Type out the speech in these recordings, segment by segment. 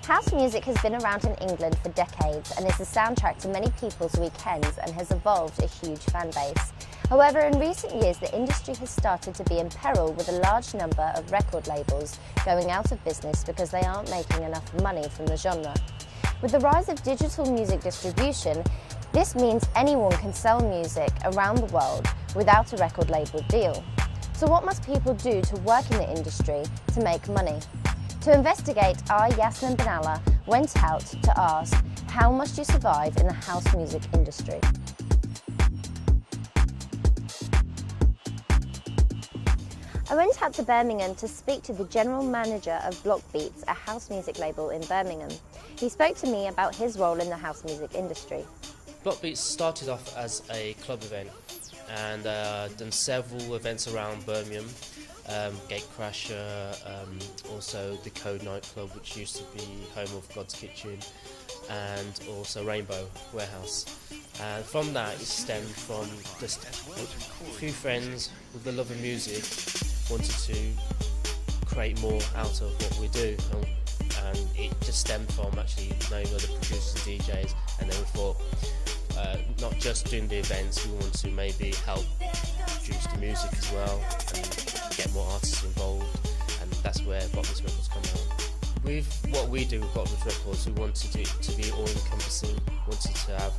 House music has been around in England for decades and is the soundtrack to many people's weekends and has evolved a huge fan base. However, in recent years the industry has started to be in peril with a large number of record labels going out of business because they aren't making enough money from the genre. With the rise of digital music distribution, this means anyone can sell music around the world without a record label deal. So what must people do to work in the industry to make money? To investigate, I, Yasmin Benalla, went out to ask, how must you survive in the house music industry? I went out to Birmingham to speak to the general manager of Block Beats, a house music label in Birmingham. He spoke to me about his role in the house music industry. Block Beats started off as a club event and done several events around Birmingham. Gatecrasher, also the Code nightclub, which used to be home of God's Kitchen, and also Rainbow Warehouse. And from that, it stemmed from just a few friends with the love of music wanted to create more out of what we do, and it just stemmed from actually knowing other producers and DJs, and then we thought, not just doing the events, we want to maybe help produce the music as well and get more artists involved, and that's where Blockbeats Records come out. With what we do with Blockbeats Records, we wanted it to be all-encompassing, wanted to have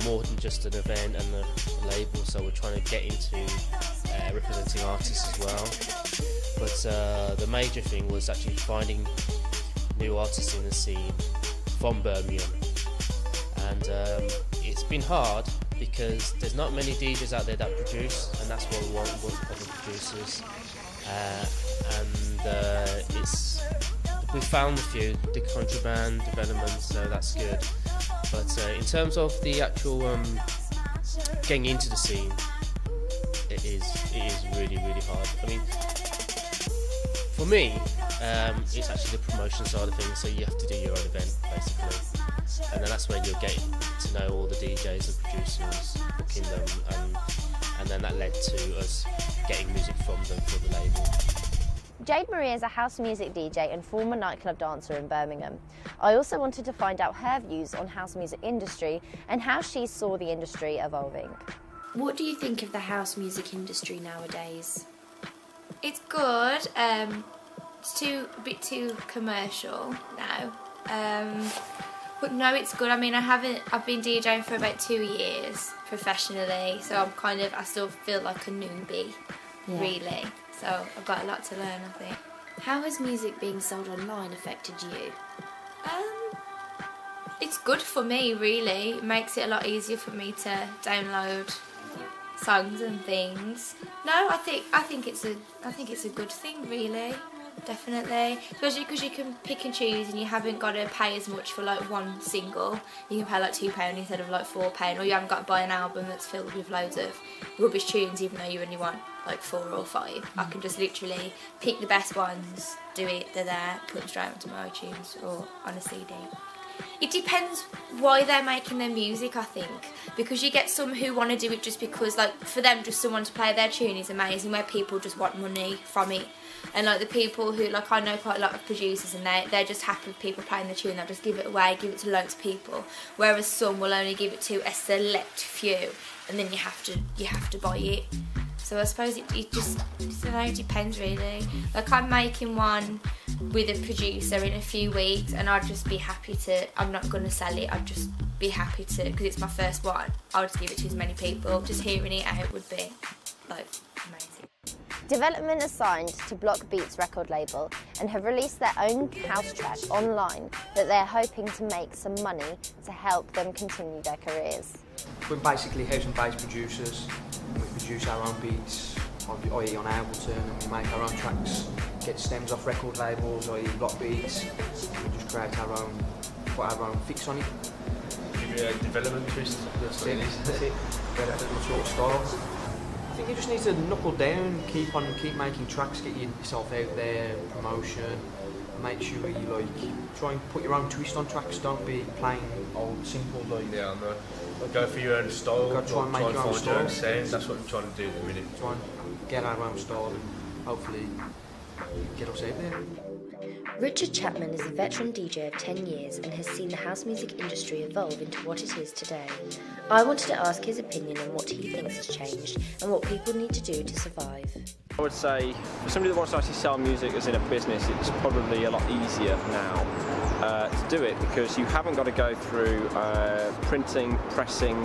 more than just an event and a label, so we're trying to get into representing artists as well. But the major thing was actually finding new artists in the scene from Birmingham, and it's been hard because there's not many DJs out there that produce, and that's what we want other producers. We found a few, the Contraband development, so that's good. But in terms of the actual getting into the scene, it is really hard. I mean, for me, it's actually the promotion side of things. So you have to do your own event basically, and then that's when you'll get to know all the DJs and producers, booking them, and then that led to us getting music from them for the label. Jade Marie is a house music DJ and former nightclub dancer in Birmingham. I also wanted to find out her views on house music industry and how she saw the industry evolving. What do you think of the house music industry nowadays? It's good. It's a bit too commercial now. But no, it's good. I mean, I've been DJing for about 2 years professionally, so I still feel like a newbie, really. So I've got a lot to learn, I think. How has music being sold online affected you? It's good for me, really. It makes it a lot easier for me to download songs and things. No, I think it's a good thing, really. Definitely, especially because you can pick and choose and you haven't got to pay as much for like one single. You can pay like £2 instead of like £4, or you haven't got to buy an album that's filled with loads of rubbish tunes even though you only want like 4 or 5. I can just literally pick the best ones, do it, they're there, put them straight onto my iTunes or on a CD. It depends why they're making their music, I think, because you get some who want to do it just because, like, for them just someone to play their tune is amazing, where people just want money from it. And like the people who, like, I know quite a lot of producers and they're just happy with people playing the tune, they'll just give it away, give it to loads of people, whereas some will only give it to a select few and then you have to buy it. So I suppose it just, I don't know, it depends really. Like, I'm making one with a producer in a few weeks and I'd just be happy to, I'm not going to sell it, I'd just be happy to, because it's my first one, I'll just give it to as many people. Just hearing it out would be like amazing. Development are signed to Block Beats record label and have released their own house track online that they're hoping to make some money to help them continue their careers. We're basically house and bass producers. We produce our own beats, i.e. on Ableton, and we make our own tracks, get stems off record labels, i.e. Block Beats. We just create our own, put our own fix on it. Give you a development twist. That's it. Development sort of style. I think you just need to knuckle down, keep making tracks, get yourself out there, promotion, make sure you try and put your own twist on tracks, don't be plain old simple Yeah, I know. Go for your own style, try and find your own sound, that's what we're trying to do at the minute. Try and get our own style and hopefully get us out there. Richard Chapman is a veteran DJ of 10 years and has seen the house music industry evolve into what it is today. I wanted to ask his opinion on what he thinks has changed and what people need to do to survive. I would say for somebody that wants to actually sell music as in a business, it's probably a lot easier now to do it because you haven't got to go through printing, pressing,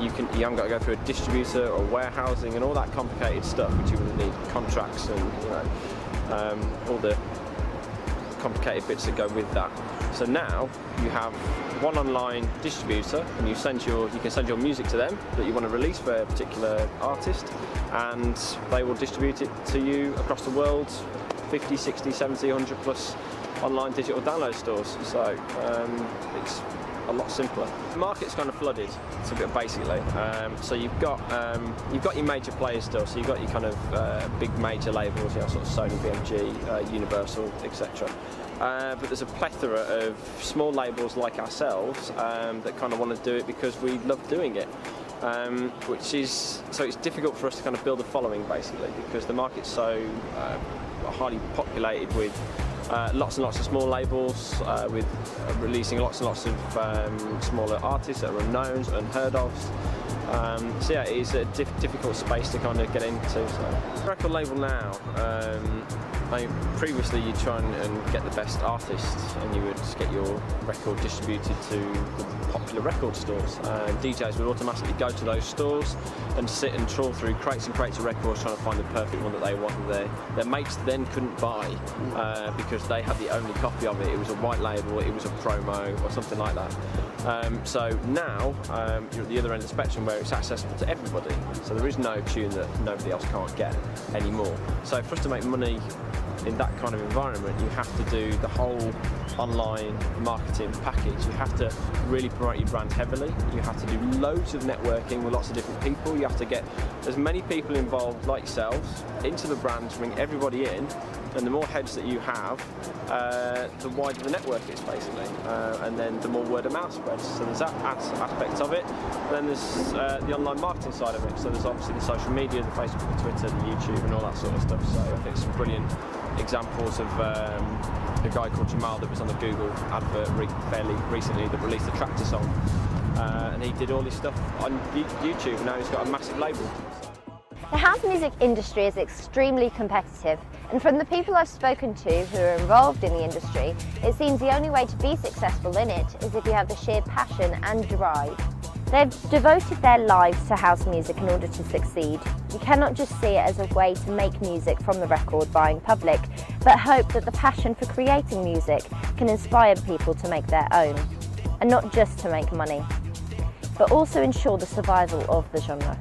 you haven't got to go through a distributor or warehousing and all that complicated stuff which you would need, contracts and all the complicated bits that go with that. So now you have one online distributor and you can send your music to them that you want to release for a particular artist, and they will distribute it to you across the world, 50, 60, 70, 100 plus online digital download stores. So it's a lot simpler. The market's kind of flooded, basically. So you've got your major players still. So you've got your kind of big major labels, sort of Sony, BMG, Universal, etc. But there's a plethora of small labels like ourselves that kind of want to do it because we love doing it. So it's difficult for us to kind of build a following basically because the market's so highly populated with lots and lots of small labels with releasing lots and lots of smaller artists that are unknown, unheard of. So yeah, it is a difficult space to kind of get into. So. Record label now, previously you'd try and get the best artists and you would get your record distributed to the popular record stores. DJs would automatically go to those stores and sit and trawl through crates and crates of records trying to find the perfect one that they want. Their mates then couldn't buy because they had the only copy of it. It was a white label, it was a promo or something like that. So now you're at the other end of the spectrum where it's accessible to everybody. So there is no tune that nobody else can't get anymore. So for us to make money in that kind of environment, you have to do the whole online marketing package. You have to really promote your brand heavily. You have to do loads of networking with lots of different people. You have to get as many people involved like yourselves into the brand to bring everybody in. And the more heads that you have, the wider the network is basically, and then the more word of mouth spreads. So there's that aspect of it. Then there's the online marketing side of it. So there's obviously the social media, the Facebook, the Twitter, the YouTube, and all that sort of stuff. So I think some brilliant examples of a guy called Jamal that was on the Google advert fairly recently that released a Tractor song, and he did all this stuff on YouTube. And now he's got a massive label. The house music industry is extremely competitive, and from the people I've spoken to who are involved in the industry, it seems the only way to be successful in it is if you have the sheer passion and drive. They've devoted their lives to house music in order to succeed. You cannot just see it as a way to make music from the record buying public, but hope that the passion for creating music can inspire people to make their own, and not just to make money, but also ensure the survival of the genre.